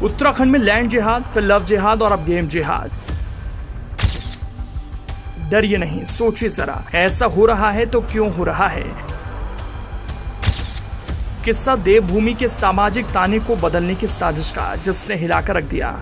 उत्तराखंड में लैंड जिहाद, फिर लव जिहाद और अब गेम जिहाद। डरिए नहीं, सोचिए जरा, ऐसा हो रहा है तो क्यों हो रहा है। किस्सा देवभूमि के सामाजिक ताने को बदलने की साजिश का, जिसने हिलाकर रख दिया।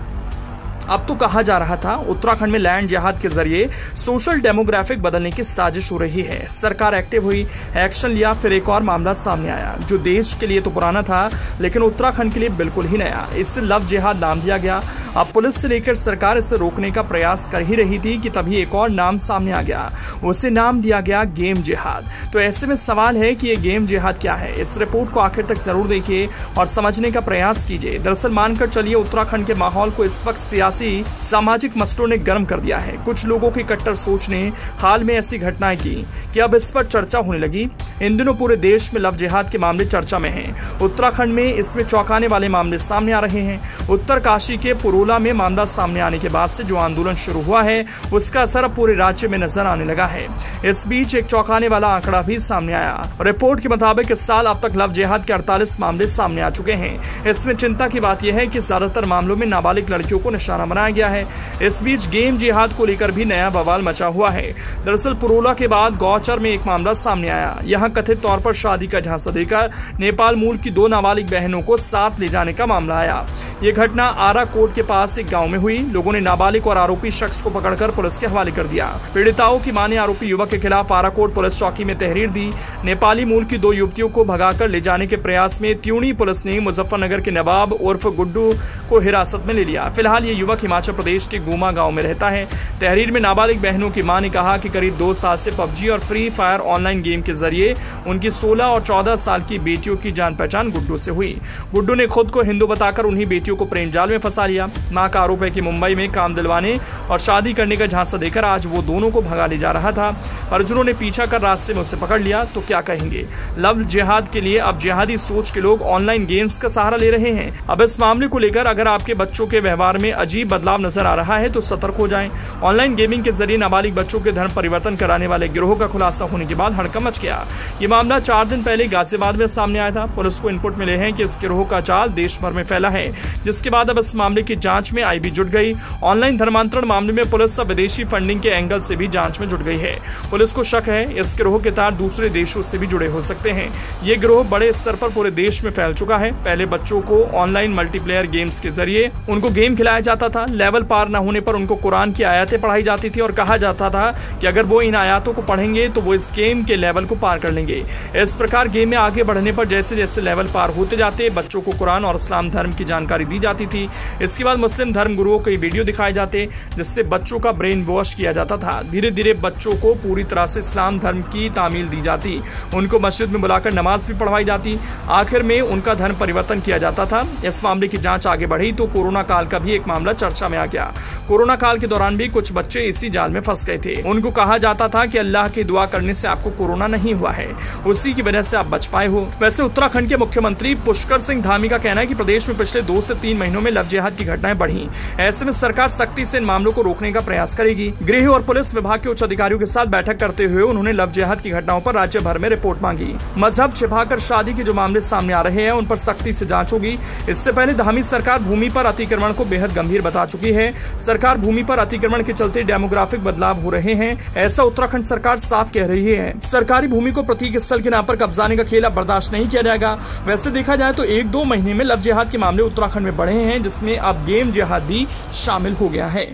अब तो कहा जा रहा था उत्तराखंड में लैंड जिहाद के जरिए सोशल डेमोग्राफिक बदलने की साजिश हो रही है। सरकार एक्टिव हुई, एक्शन लिया, फिर एक और मामला सामने आया जो देश के लिए तो पुराना था लेकिन उत्तराखंड के लिए बिल्कुल ही नया। इससे लव जिहाद नाम दिया गया। अब पुलिस से लेकर सरकार इसे रोकने का प्रयास कर ही रही थी कि तभी एक और नाम सामने आ गया, उसे नाम दिया गया गेम जिहाद। तो ऐसे में सवाल है कि ये गेम जिहाद क्या है। इस रिपोर्ट को आखिर तक जरूर देखिए और समझने का प्रयास कीजिए। दरअसल मानकर चलिए उत्तराखंड के माहौल को इस वक्त सामाजिक मसलों ने गर्म कर दिया है। कुछ लोगों की कट्टर सोच ने हाल में ऐसी घटनाएं की कि अब इस पर चर्चा होने लगी। इन दिनों पूरे देश में लव जिहाद के मामले चर्चा में हैं। उत्तराखंड में इसमें चौंकाने वाले मामले सामने आ रहे हैं। उत्तरकाशी के पुरोला में मामला सामने आने के बाद से जो आंदोलन शुरू हुआ है उसका असर अब पूरे राज्य में नजर आने लगा है। इस बीच एक चौंकाने वाला आंकड़ा भी सामने आया। रिपोर्ट के मुताबिक इस साल अब तक लव जिहाद के 48 मामले सामने आ चुके हैं। इसमें चिंता की बात यह है कि ज्यादातर मामलों में नाबालिग लड़कियों को निशाना बनाया गया है। इस बीच गेम जिहाद को लेकर भी नया बवाल मचा हुआ है। दरअसल पुरोला के बाद गौचर में एक मामला सामने आया। यहां कथित तौर पर शादी का झांसा देकर नेपाल मूल की 2 नाबालिग बहनों को साथ ले जाने का मामला आया। ये घटना आरा कोट के पास एक गांव में हुई। लोगों ने नाबालिग और आरोपी शख्स को पकड़कर पुलिस के हवाले कर दिया। पीड़िताओं की मां ने आरोपी युवक के खिलाफ आराकोट पुलिस चौकी में तहरीर दी। नेपाली मूल की 2 युवतियों को भगाकर ले जाने के प्रयास में त्यूणी पुलिस ने मुजफ्फरनगर के नवाब उर्फ गुड्डू को हिरासत में ले लिया। फिलहाल ये युवक हिमाचल प्रदेश के गुमा गांव में रहता है। तहरीर में नाबालिग बहनों की मां ने कहा कि करीब 2 साल से पबजी और फ्री फायर ऑनलाइन गेम के जरिए उनकी 16 और 14 साल की बेटियों की जान पहचान गुड्डू से हुई। गुड्डू ने खुद को हिंदू बताकर उन्हीं बेटियों को प्रेम जाल में फंसा लिया। मां का आरोप है कि मुंबई में काम दिलवाने और शादी करने का झांसा देकर आज वो दोनों को भगा ले जा रहा था। परिजनों ने पीछा कर रास्ते में उसे पकड़ लिया। तो क्या कहेंगे। लव जिहाद के लिए अब जिहादी सोच के लोग ऑनलाइन गेम्स का सहारा ले रहे हैं। अब इस मामले को लेकर अगर आपके बच्चों के व्यवहार में अजीब बदलाव नजर आ रहा है तो सतर्क हो जाएं। ऑनलाइन गेमिंग के जरिए नाबालिग बच्चों के धर्म परिवर्तन कराने वाले गिरोह का खुलासा होने के बाद हड़कंप मच गया। ये मामला 4 दिन पहले गाजियाबाद में सामने आया था। पुलिस को इनपुट मिले हैं कि इस गिरोह का जाल देश भर में फैला है, जिसके बाद अब इस मामले की जांच में आईबी जुट गई। ऑनलाइन धर्मांतरण मामले में पुलिस अब विदेशी फंडिंग के एंगल से भी जांच में जुट गई है। पुलिस को शक है इस गिरोह के तार दूसरे देशों से भी जुड़े हो सकते हैं। ये गिरोह बड़े स्तर पर पूरे देश में फैल चुका है। पहले बच्चों को ऑनलाइन मल्टीप्लेयर गेम्स के जरिए उनको गेम खिलाया जाता था। लेवल पार न होने पर उनको कुरान की आयतें पढ़ाई जाती थी और कहा जाता था कि अगर वो इन आयतों को पढ़ेंगे तो वो इस गेम के लेवल को पार कर लेंगे। इस प्रकार गेम में आगे बढ़ने पर जैसे जैसे लेवल पार होते जाते बच्चों को कुरान और इस्लाम धर्म की जानकारी दी जाती थी। इसके बाद मुस्लिम धर्म गुरुओं के वीडियो दिखाए जाते जिससे बच्चों का ब्रेन वॉश किया जाता था। धीरे धीरे बच्चों को पूरी तरह से इस्लाम धर्म की तामील दी जाती, उनको मस्जिद में बुलाकर नमाज भी पढ़वाई जाती। आखिर में उनका धर्म परिवर्तन किया जाता था। इस मामले की जांच आगे बढ़ी तो कोरोना काल का भी एक मामला चर्चा में आ गया। कोरोना काल के दौरान भी कुछ बच्चे इसी जाल में फंस गए थे। उनको कहा जाता था कि अल्लाह की दुआ करने से आपको कोरोना नहीं हुआ है, उसी की वजह से आप बच पाए हो। वैसे उत्तराखंड के मुख्यमंत्री पुष्कर सिंह धामी का कहना है कि प्रदेश में पिछले 2 से 3 महीनों में लव जिहाद की घटनाएं बढ़ी। ऐसे में सरकार सख्ती से इन मामलों को रोकने का प्रयास करेगी। गृह और पुलिस विभाग के उच्च अधिकारियों के साथ बैठक करते हुए उन्होंने लव जिहाद की घटनाओं पर राज्य भर में रिपोर्ट मांगी। मजहब छिपाकर शादी के जो मामले सामने आ रहे हैं उन पर सख्ती से जांच होगी। इससे पहले धामी सरकार भूमि पर अतिक्रमण को बेहद गंभीर बता चुकी है। सरकार भूमि पर अतिक्रमण के चलते डेमोग्राफिक बदलाव हो रहे हैं, ऐसा उत्तराखंड सरकार साफ कह रही है। सरकारी भूमि को प्रतीक स्थल के नाम पर कब्जाने का खेल अब बर्दाश्त नहीं किया जाएगा। वैसे देखा जाए तो 1-2 महीने में लव जिहाद के मामले उत्तराखंड में बढ़े हैं, जिसमें अब गेम जिहाद भी शामिल हो गया है।